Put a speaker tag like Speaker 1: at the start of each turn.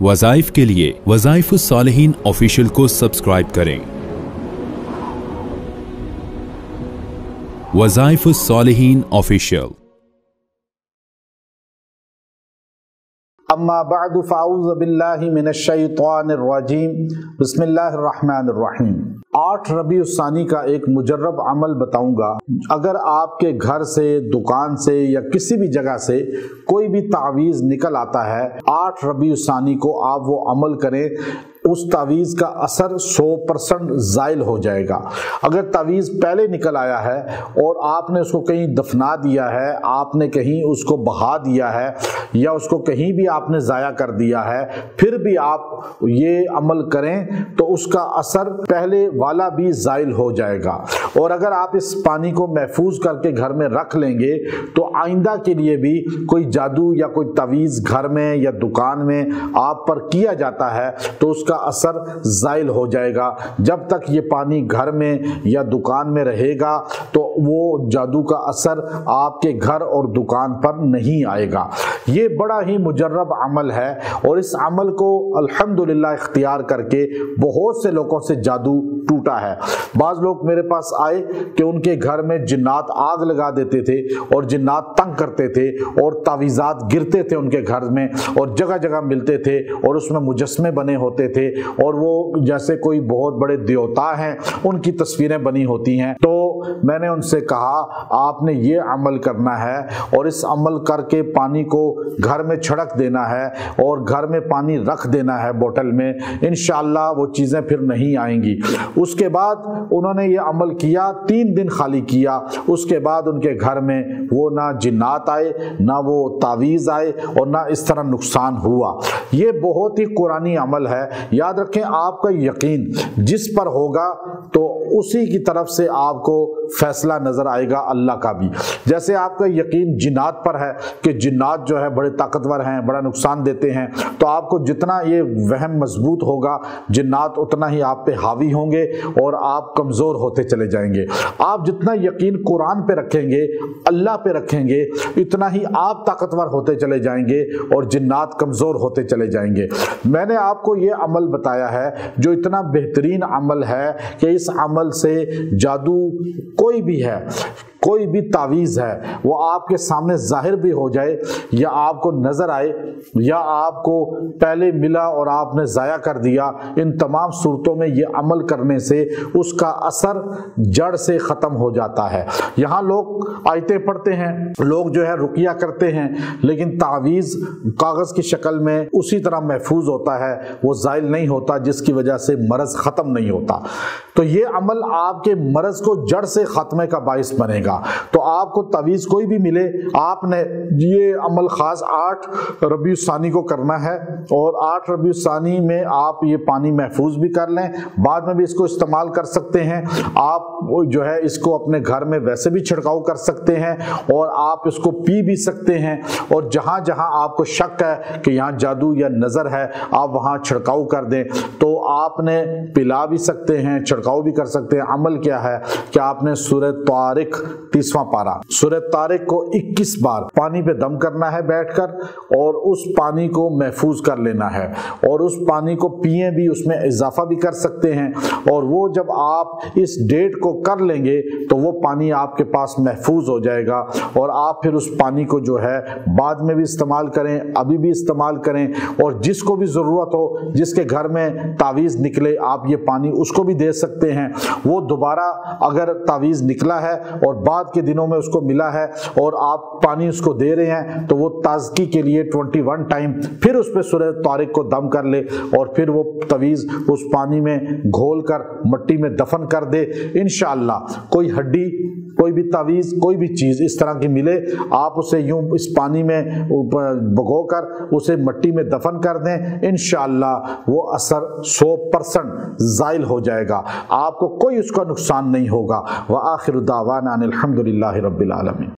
Speaker 1: वज़ाइफ के लिए वज़ाइफुस सालिहीन ऑफिशियल को सब्सक्राइब करें। वज़ाइफुस सालिहीन ऑफिशियल।
Speaker 2: अम्मा बअद फ़अऊज़ु बिल्लाहि मिनश्शैतानिर्रजीम बिस्मिल्लाहिर्रहमानिर्रहीम। 8 रबीउल सानी का एक मुजर्रब अमल बताऊंगा। अगर आपके घर से, दुकान से या किसी भी जगह से कोई भी तावीज़ निकल आता है, 8 रबीउल सानी को आप वो अमल करें, उस तावीज़ का असर 100% ज़ाइल हो जाएगा। अगर तावीज़ पहले निकल आया है और आपने उसको कहीं दफना दिया है, आपने कहीं उसको बहा दिया है या उसको कहीं भी आपने ज़ाया कर दिया है, फिर भी आप ये अमल करें तो उसका असर पहले वाला भी ज़ाइल हो जाएगा। और अगर आप इस पानी को महफूज करके घर में रख लेंगे तो आइंदा के लिए भी कोई जादू या कोई तावीज़ घर में या दुकान में आप पर किया जाता है तो उसका असर ज़ाइल हो जाएगा। जब तक ये पानी घर में या दुकान में रहेगा तो वो जादू का असर आपके घर और दुकान पर नहीं आएगा। ये बड़ा ही मुजर्रब अमल है और इस अमल को अल्हम्दुलिल्लाह इख्तियार करके बहुत से लोगों से जादू टूटा है। बाज़ लोग मेरे पास आए कि उनके घर में जिन्नात आग लगा देते थे और जिन्नात तंग करते थे और तावीज़ात गिरते थे उनके घर में और जगह जगह मिलते थे और उसमें मुजस्मे बने होते थे और वो जैसे कोई बहुत बड़े देवता हैं उनकी तस्वीरें बनी होती हैं। तो मैंने उनसे कहा आपने ये अमल करना है और इस अमल करके पानी को घर में छिड़क देना है और घर में पानी रख देना है बोतल में, इंशाअल्लाह वो चीज़ें फिर नहीं आएंगी। उसके बाद उन्होंने ये अमल किया, 3 दिन खाली किया। उसके बाद उनके घर में वो ना जिन्नात आए, ना वो तावीज़ आए और ना इस तरह नुकसान हुआ। ये बहुत ही कुरानी अमल है। याद रखें, आपका यकीन जिस पर होगा तो उसी की तरफ से आपको फैसला नजर आएगा अल्लाह का भी। जैसे आपका यकीन जिन्नात पर है कि जिन्नात जो है बड़े ताकतवर हैं, बड़ा नुकसान देते हैं, तो आपको जितना ये वहम मजबूत होगा जिन्नात उतना ही आप पे हावी होंगे और आप कमज़ोर होते चले जाएंगे। आप जितना यकीन कुरान पे रखेंगे, अल्लाह पे रखेंगे, इतना ही आप ताकतवर होते चले जाएंगे और जिन्नात कमज़ोर होते चले जाएंगे। मैंने आपको ये अमल बताया है जो इतना बेहतरीन अमल है कि इस अमल से जादू कोई भी है, कोई भी तावीज़ है, वो आपके सामने जाहिर भी हो जाए या आपको नज़र आए या आपको पहले मिला और आपने ज़ाया कर दिया, इन तमाम सूरतों में ये अमल करने से उसका असर जड़ से ख़त्म हो जाता है। यहाँ लोग आयतें पढ़ते हैं, लोग जो है रुकिया करते हैं, लेकिन तावीज़ कागज़ की शक्ल में उसी तरह महफूज होता है, वो ज़ाइल नहीं होता, जिसकी वजह से मरज़ ख़त्म नहीं होता। तो ये अमल आपके मरज़ को जड़ से ख़त्मे का बाइस बनेगा। तो आपको तावीज़ कोई भी मिले, आपने ये अमल खास 8 रबीउल सानी को करना है और 8 रबीउल सानी में आप ये पानी महफूज भी कर लें, बाद में भी इसको इस्तेमाल कर सकते हैं। आप जो है इसको अपने घर में वैसे भी छिड़काव कर सकते हैं और आप इसको पी भी सकते हैं। और जहाँ जहाँ आपको शक है कि यहाँ जादू या नज़र है, आप वहाँ छिड़काव कर दें। तो आपने पिला भी सकते हैं, छिड़काव भी कर सकते हैं। अमल क्या है कि आपने सूरह तारिक 30वां पारा, सूरह तारिक को 21 बार पानी पे दम करना है बैठकर और उस पानी को महफूज कर लेना है और उस पानी को पिए भी, उसमें इजाफा भी कर सकते हैं। और वो जब आप इस डेट को कर लेंगे तो वो पानी आपके पास महफूज हो जाएगा और आप फिर उस पानी को जो है बाद में भी इस्तेमाल करें, अभी भी इस्तेमाल करें और जिसको भी ज़रूरत हो, जिसके घर में तावीज़ निकले, आप ये पानी उसको भी दे सकते हैं। वो दोबारा अगर तावीज़ निकला है और बाद के दिनों में उसको मिला है और आप पानी उसको दे रहे हैं तो वो ताज़गी के लिए 21 टाइम फिर उस पर सूरह तारिक को दम कर ले और फिर वो तावीज़ उस पानी में घोल कर मट्टी में दफन कर दे। इंशाअल्लाह कोई हड्डी, कोई भी तावीज़, कोई भी चीज़ इस तरह की मिले, आप उसे यूं इस पानी में भगो कर उसे मट्टी में दफन कर दें, इंशाअल्लाह वो असर 100% ज़ाइल हो जाएगा, आपको कोई उसका नुकसान नहीं होगा। व आखिर दावाना अनिल हम्दुलिल्लाहि रब्बिल आलमीन।